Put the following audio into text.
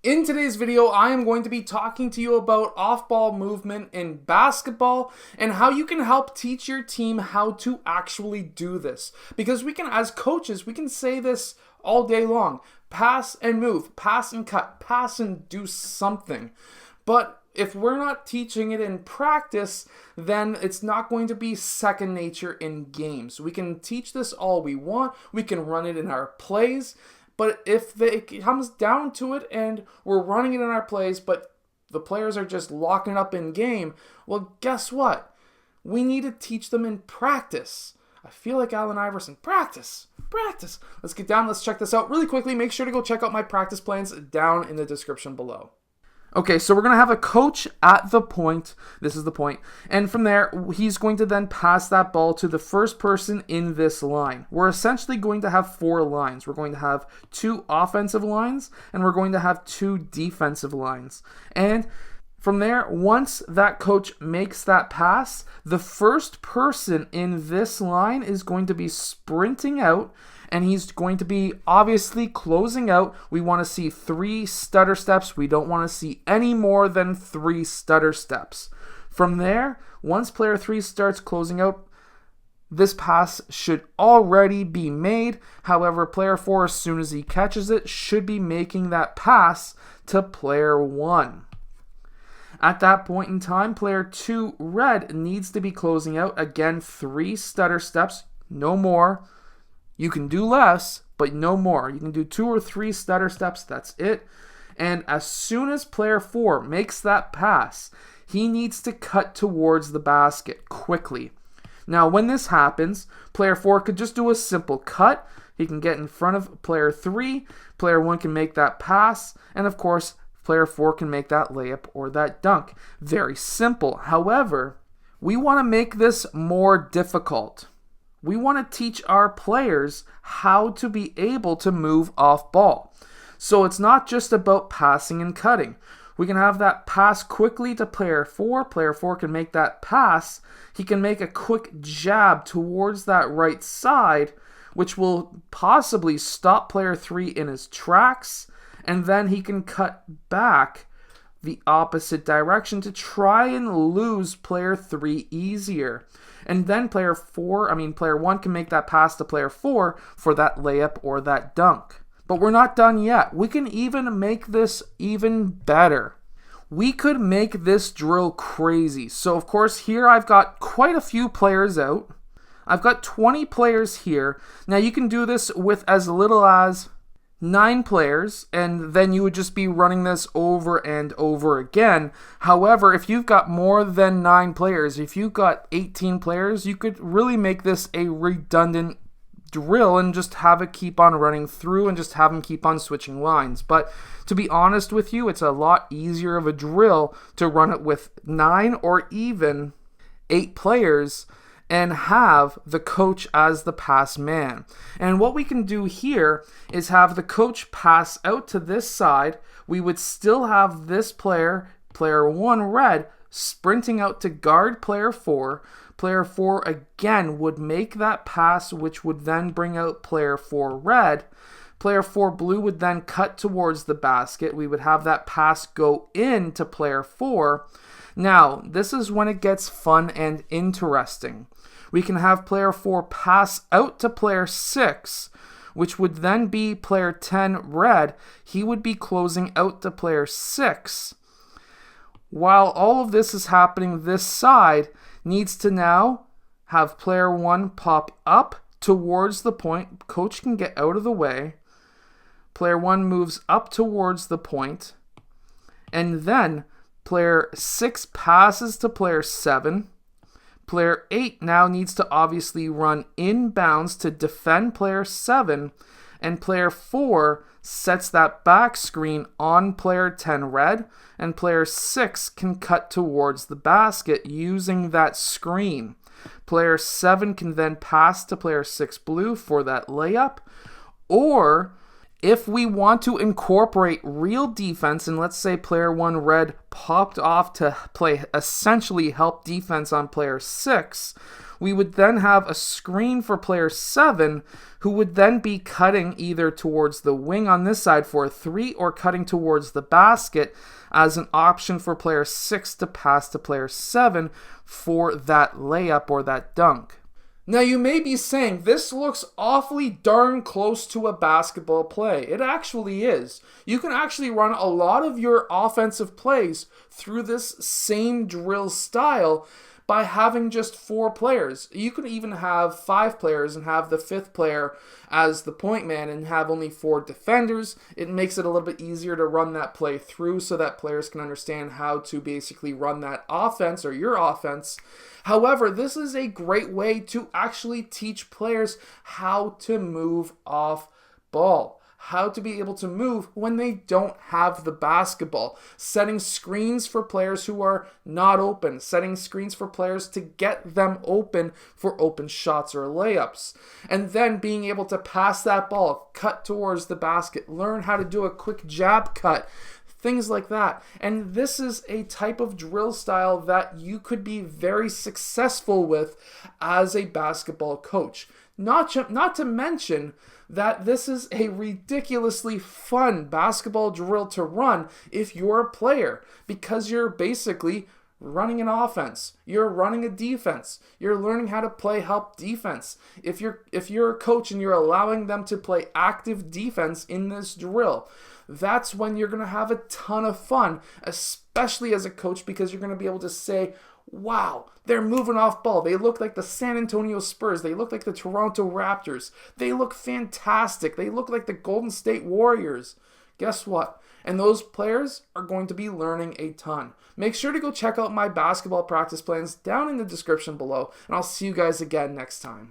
In today's video, I am going to be talking to you about off-ball movement in basketball and how you can help teach your team how to actually do this. Because we can, as coaches, we can say this all day long. Pass and move, pass and cut, pass and do something. But if we're not teaching it in practice, then it's not going to be second nature in games. We can teach this all we want. We can run it in our plays. But if it comes down to it and we're running it in our plays, but the players are just locking it up in game, well, guess what? We need to teach them in practice. I feel like Allen Iverson. Practice. Let's get down. Let's check this out really quickly. Make sure to go check out my practice plans down in the description below. Okay, so we're going to have a coach at the point. This is the point. And from there, he's going to then pass that ball to the first person in this line. We're essentially going to have 4 lines. We're going to have 2 offensive lines, and we're going to have 2 defensive lines. And from there, once that coach makes that pass, the first person in this line is going to be sprinting out, and he's going to be obviously closing out. We want to see 3 stutter steps. We don't want to see any more than 3 stutter steps. From there, once player 3 starts closing out, this pass should already be made. However, player 4, as soon as he catches it, should be making that pass to player 1. At that point in time, player 2, red, needs to be closing out. Again, 3 stutter steps, no more. You can do less, but no more. You can do 2 or 3 stutter steps, that's it. And as soon as player 4 makes that pass, he needs to cut towards the basket quickly. Now, when this happens, player 4 could just do a simple cut. He can get in front of player 3. Player 1 can make that pass. And of course, player 4 can make that layup or that dunk. Very simple. However, we want to make this more difficult. We want to teach our players how to be able to move off ball. So it's not just about passing and cutting. We can have that pass quickly to player 4. Player 4 can make that pass. He can make a quick jab towards that right side, which will possibly stop player 3 in his tracks. And then he can cut back the opposite direction to try and lose player 3 easier. And then player 1 can make that pass to player 4 for that layup or that dunk. But we're not done yet. We can even make this even better. We could make this drill crazy. So of course here I've got quite a few players out. I've got 20 players here. Now you can do this with as little as 9 players, and then you would just be running this over and over again. However, if you've got more than 9 players, if you've got 18 players, you could really make this a redundant drill and just have it keep on running through and just have them keep on switching lines. But to be honest with you, it's a lot easier of a drill to run it with 9 or even 8 players and have the coach as the pass man. And what we can do here is have the coach pass out to this side. We would still have this player 1 red, sprinting out to guard player 4. Player 4 again would make that pass, which would then bring out player 4 red. Player 4 blue would then cut towards the basket. We would have that pass go in to player 4. Now, this is when it gets fun and interesting. We can have player 4 pass out to player 6, which would then be player 10 red. He would be closing out to player 6. While all of this is happening, this side needs to now have player 1 pop up towards the point. Coach can get out of the way. Player 1 moves up towards the point. And then player 6 passes to player 7. Player 8 now needs to obviously run inbounds to defend player 7. And player 4 sets that back screen on player 10 red. And player 6 can cut towards the basket using that screen. Player 7 can then pass to player 6 blue for that layup. Or If we want to incorporate real defense, and let's say player 1 red popped off to play essentially help defense on player 6, we would then have a screen for player 7, who would then be cutting either towards the wing on this side for a 3 or cutting towards the basket as an option for player 6 to pass to player 7 for that layup or that dunk. Now you may be saying, this looks awfully darn close to a basketball play. It actually is. You can actually run a lot of your offensive plays through this same drill style by having just 4 players. You could even have 5 players and have the 5th player as the point man and have only 4 defenders. It makes it a little bit easier to run that play through so that players can understand how to basically run that offense or your offense. However, this is a great way to actually teach players how to move off ball. How to be able to move when they don't have the basketball. Setting screens for players who are not open. Setting screens for players to get them open for open shots or layups. And then being able to pass that ball, cut towards the basket, learn how to do a quick jab cut. Things like that. And this is a type of drill style that you could be very successful with as a basketball coach. Not to mention that this is a ridiculously fun basketball drill to run if you're a player, because you're basically running an offense, you're running a defense, you're learning how to play help defense. If you're a coach and you're allowing them to play active defense in this drill, that's when you're going to have a ton of fun, especially as a coach, because you're going to be able to say, wow, they're moving off ball. They look like the San Antonio Spurs. They look like the Toronto Raptors. They look fantastic. They look like the Golden State Warriors. Guess what? And those players are going to be learning a ton. Make sure to go check out my basketball practice plans down in the description below, and I'll see you guys again next time.